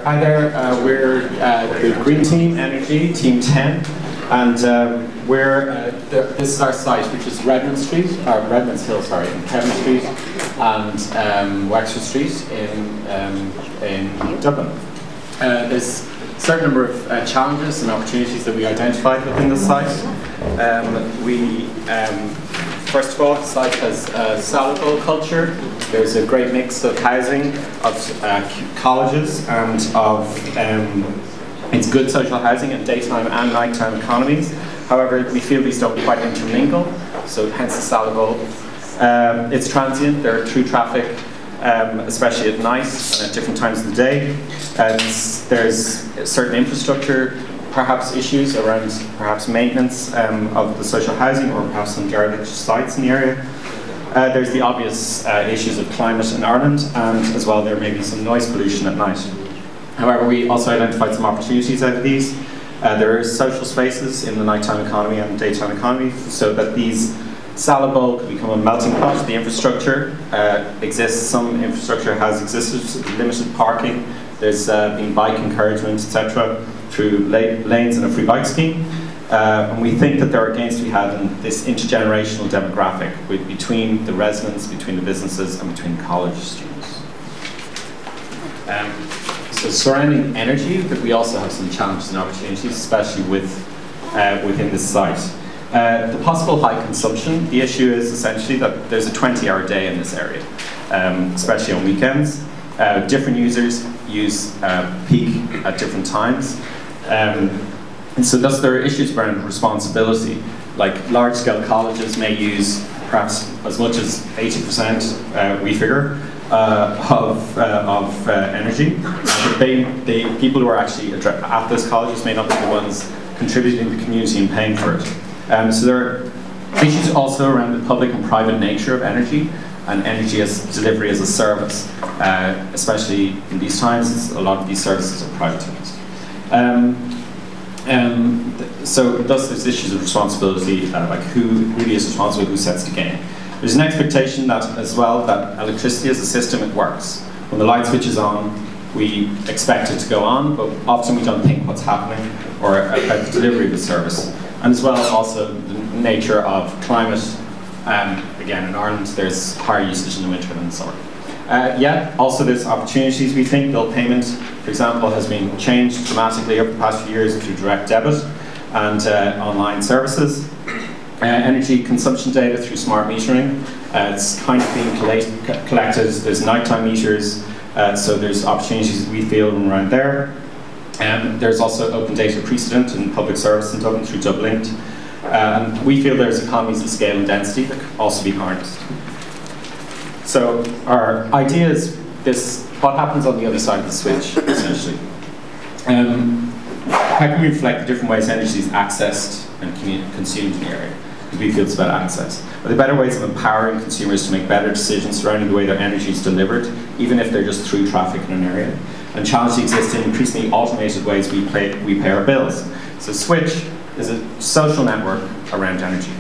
Hi there. We're the Green Team Energy, Team 10, and this is our site, which is Redmond's Hill, in Kevin Street, and Wexford Street in Dublin. There's a certain number of challenges and opportunities that we identified within the site. First of all, the site has a salable culture. There's a great mix of housing, of colleges, and of it's good social housing and daytime and nighttime economies. However, we feel these don't quite intermingle, so hence the salable. It's transient. There are through traffic, especially at night and at different times of the day. There's certain infrastructure, perhaps issues around perhaps maintenance of the social housing, or perhaps some derelict sites in the area. There's the obvious issues of climate in Ireland, and as well there may be some noise pollution at night. However, we also identified some opportunities out of these. There are social spaces in the nighttime economy and daytime economy, so that these salable could become a melting pot. The infrastructure exists. Some infrastructure has existed, limited parking. There's been bike encouragement, etc., through lanes and a free bike scheme. And we think that there are gains to be had in this intergenerational demographic between the residents, between the businesses, and between college students. So surrounding energy, that we also have some challenges and opportunities, especially within this site. The possible high consumption, the issue is essentially that there's a 20-hour day in this area, especially on weekends. Different users use peak at different times. And so thus there are issues around responsibility. Like large-scale colleges may use perhaps as much as 80%, we figure, of energy. But people who are actually at those colleges may not be the ones contributing to the community and paying for it. So there are issues also around the public and private nature of energy, and energy as delivery as a service, especially in these times. A lot of these services are privatized. So thus there's issues of responsibility, like who really is responsible, who sets the game. There's an expectation that, as well, that electricity as a system, it works. When the light switch is on, we expect it to go on, but often we don't think what's happening or about the delivery of the service. And as well, also the nature of climate. Again, in Ireland, there's higher usage in the winter than in the summer. Also there's opportunities. We think bill payment, for example, has been changed dramatically over the past few years through direct debit and online services. Energy consumption data through smart metering. It's kind of being collected. There's nighttime meters, so there's opportunities we feel around there. There's also open data precedent in public service in Dublin through Dublin. We feel there's economies of scale and density that can also be harnessed. So our idea is this: what happens on the other side of the switch, essentially. How can we reflect the different ways energy is accessed and consumed in the area? Because we feel it's about access. Are there better ways of empowering consumers to make better decisions surrounding the way their energy is delivered, even if they're just through traffic in an area? And challenges exist in increasingly automated ways we pay our bills. So Switch is a social network around energy.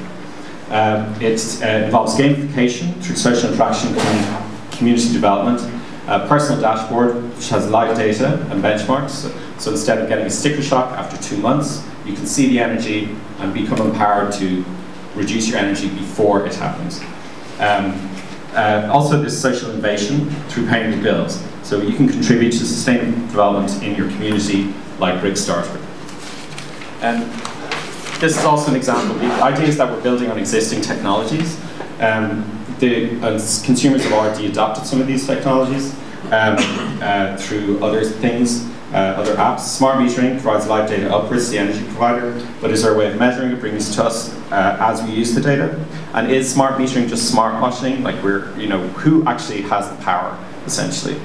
It involves gamification through social interaction and community development, a personal dashboard which has live data and benchmarks. So instead of getting a sticker shock after 2 months, you can see the energy and become empowered to reduce your energy before it happens. Also, there's social innovation through paying the bills. So you can contribute to sustainable development in your community like Brickstarter. This is also an example. The idea is that we're building on existing technologies. Consumers have already adopted some of these technologies through other things, other apps. Smart metering provides live data upwards to the energy provider, but is there a way of measuring it, bringing it to us as we use the data? And is smart metering just smart watching? Like who actually has the power, essentially?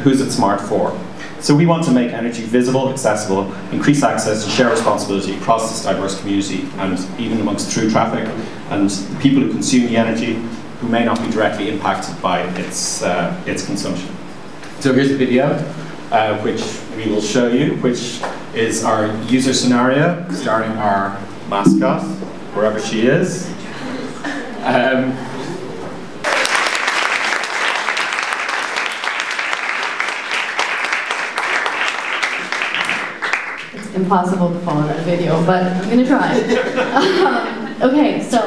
Who's it smart for? So we want to make energy visible, accessible, increase access, and share responsibility across this diverse community, and even amongst through traffic and the people who consume the energy who may not be directly impacted by its consumption. So here's a video which we will show you, which is our user scenario starring our mascot, wherever she is. impossible to follow that video, but I'm going to try. Okay, so,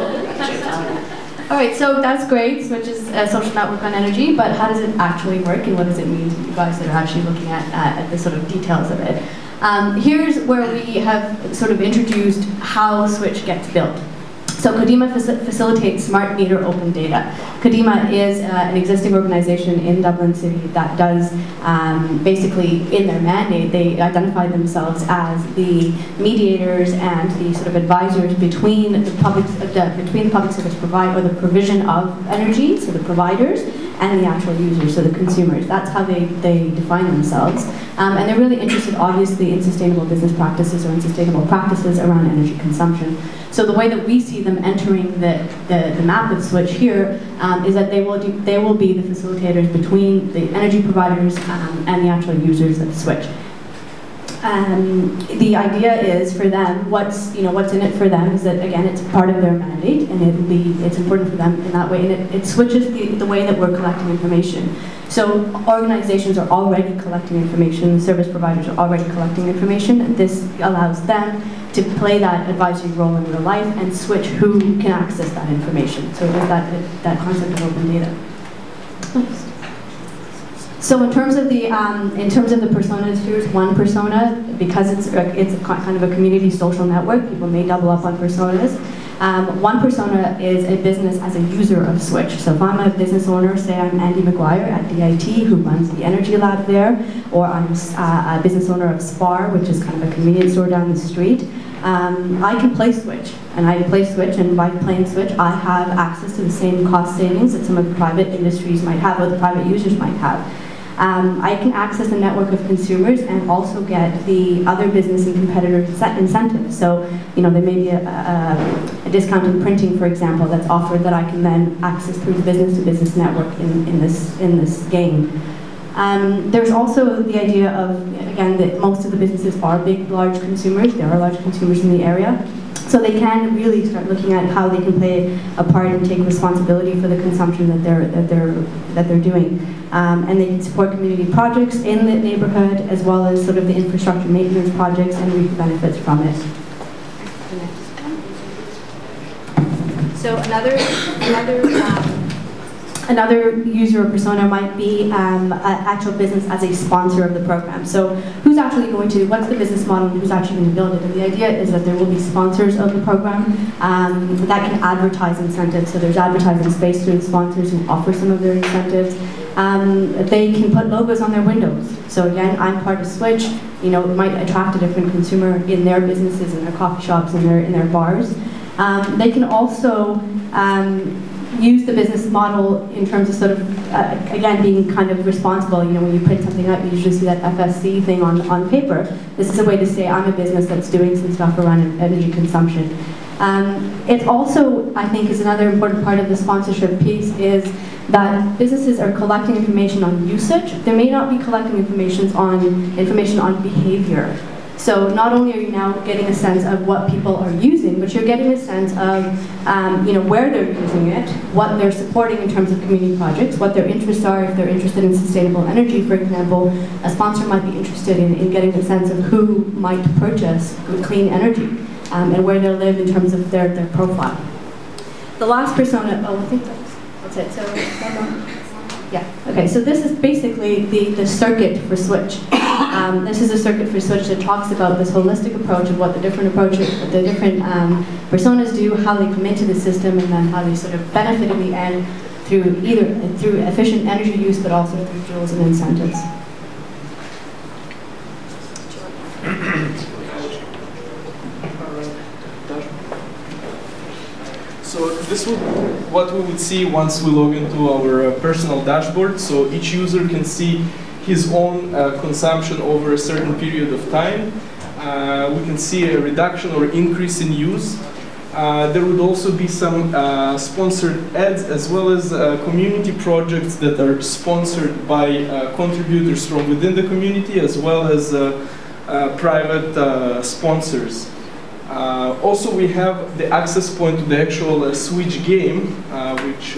all right, so that's great, Switch is a social network on energy, but how does it actually work, and what does it mean to you guys that are actually looking at the sort of details of it? Here's where we have sort of introduced how Switch gets built. So Kadima facilitates smart meter open data. Kadima is an existing organization in Dublin City that does basically, in their mandate, they identify themselves as the mediators and the sort of advisors between the public service provider, or the provision of energy, so the providers, and the actual users, so the consumers. That's how they define themselves. And they're really interested, obviously, in sustainable business practices or in sustainable practices around energy consumption. So the way that we see them entering the map of Switch here is that they will be the facilitators between the energy providers and the actual users of Switch. The idea is for them, what's in it for them is that, again, it's part of their mandate, and it's important for them in that way, and it switches the way that we're collecting information. So organizations are already collecting information, service providers are already collecting information, and this allows them to play that advisory role in real life and switch who can access that information. So there's that concept of open data. Nice. So in terms of the personas, here's one persona. Because it's kind of a community social network, people may double up on personas. One persona is a business as a user of Switch. So if I'm a business owner, say I'm Andy McGuire at DIT, who runs the energy lab there, or I'm a business owner of Spar, which is kind of a convenience store down the street, I can play Switch. And I play Switch, and by playing Switch, I have access to the same cost savings that some of the private industries might have, or the private users might have. I can access the network of consumers and also get the other business and competitor incentives. So, there may be a discount in printing, for example, that's offered that I can then access through the business-to-business network in this game. There's also the idea of, again, that most of the businesses are big, large consumers. There are large consumers in the area. So they can really start looking at how they can play a part and take responsibility for the consumption that they're doing. And they can support community projects in the neighborhood, as well as sort of the infrastructure maintenance projects, and reap the benefits from it. So another user or persona might be an actual business as a sponsor of the program. So who's actually going to, what's the business model, and who's actually going to build it? And the idea is that there will be sponsors of the program that can advertise incentives. So there's advertising space through the sponsors who offer some of their incentives. They can put logos on their windows. So again, I'm part of Switch. It might attract a different consumer in their businesses, in their coffee shops, in their bars. They can also use the business model in terms of sort of, again, being kind of responsible. When you print something out, you usually see that FSC thing on paper. This is a way to say, I'm a business that's doing some stuff around energy consumption. It also, I think, is another important part of the sponsorship piece is that businesses are collecting information on usage. They may not be collecting information on behavior. So not only are you now getting a sense of what people are using, but you're getting a sense of where they're using it, what they're supporting in terms of community projects, what their interests are. If they're interested in sustainable energy, for example, a sponsor might be interested in getting a sense of who might purchase clean energy and where they live in terms of their profile. The last persona, I think that's it. So, yeah, okay, so this is basically the circuit for Switch. This is a circuit for Switch that talks about this holistic approach of what the different approaches, what the different personas do, how they come into the system, and then how they sort of benefit in the end through efficient energy use, but also through joules and incentives. So this is what we would see once we log into our personal dashboard. So each user can see his own consumption over a certain period of time. We can see a reduction or increase in use. There would also be some sponsored ads, as well as community projects that are sponsored by contributors from within the community, as well as private sponsors. Also, we have the access point to the actual Switch game, which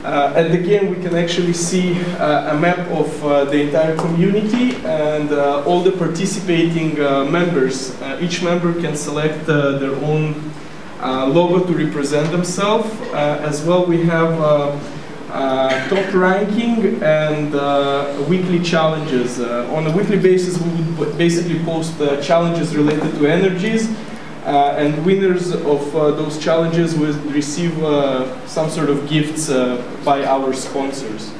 At the game, we can actually see a map of the entire community and all the participating members. Each member can select their own logo to represent themselves. As well, we have top ranking and weekly challenges. On a weekly basis, we would basically post challenges related to energies. And winners of those challenges will receive some sort of gifts by our sponsors.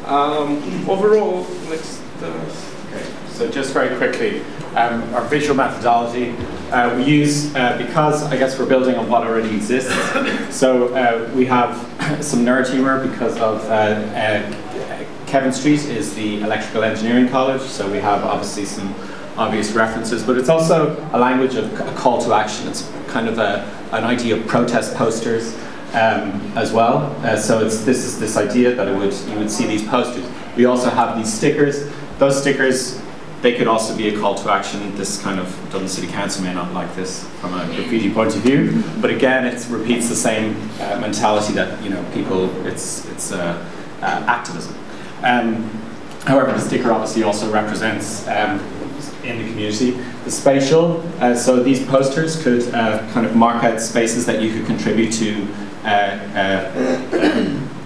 Overall, next. Okay. So just very quickly, our visual methodology we use because I guess we're building on what already exists. So we have some nerd humor because of Kevin Street is the electrical engineering college, so we have obviously some obvious references, but it's also a language of a call to action. It's kind of an idea of protest posters as well. So this is this idea that you would see these posters. We also have these stickers. Those stickers, they could also be a call to action. This kind of Dublin City Council may not like this from a graffiti point of view, but again, it repeats the same mentality that people. It's activism. However, the sticker obviously also represents. In the community, the spatial, so these posters could kind of mark out spaces that you could contribute to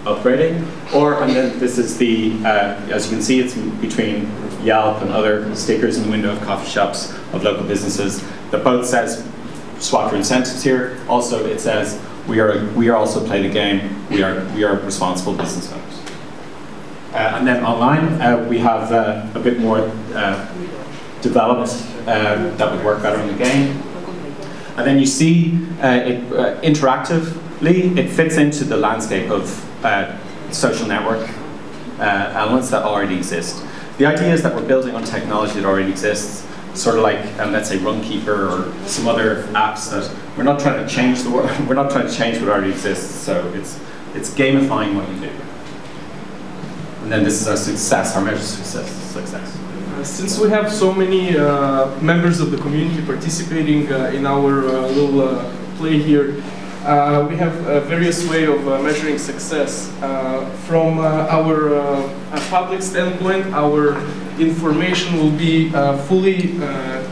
upgrading, and then this is the, as you can see, it's between Yelp and other stickers in the window of coffee shops of local businesses that both says swap your incentives here. Also, it says we are also playing a game. We are responsible business owners. And then online, we have a bit more. Developed that would work better in the game. And then you see interactively, it fits into the landscape of social network elements that already exist. The idea is that we're building on technology that already exists, sort of like, let's say, Runkeeper or some other apps that we're not trying to change the world, we're not trying to change what already exists, so it's gamifying what you do. And then this is our success, our measure of success. Since we have so many members of the community participating in our little play here, we have various ways of measuring success. From our public standpoint, our information will be fully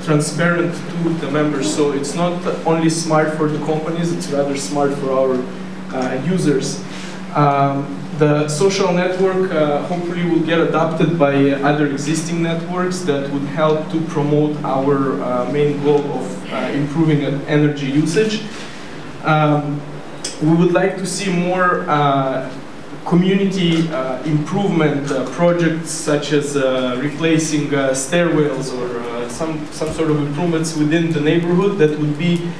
transparent to the members. So it's not only smart for the companies, it's rather smart for our users. The social network hopefully will get adopted by other existing networks that would help to promote our main goal of improving energy usage. We would like to see more community improvement projects such as replacing stairwells or some sort of improvements within the neighborhood that would be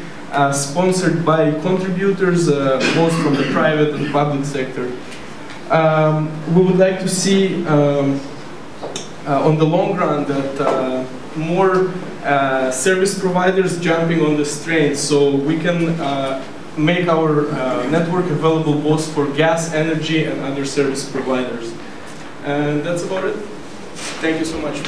sponsored by contributors, both from the private and public sector. We would like to see on the long run that more service providers jumping on this train, so we can make our network available both for gas, energy and other service providers. And that's about it. Thank you so much.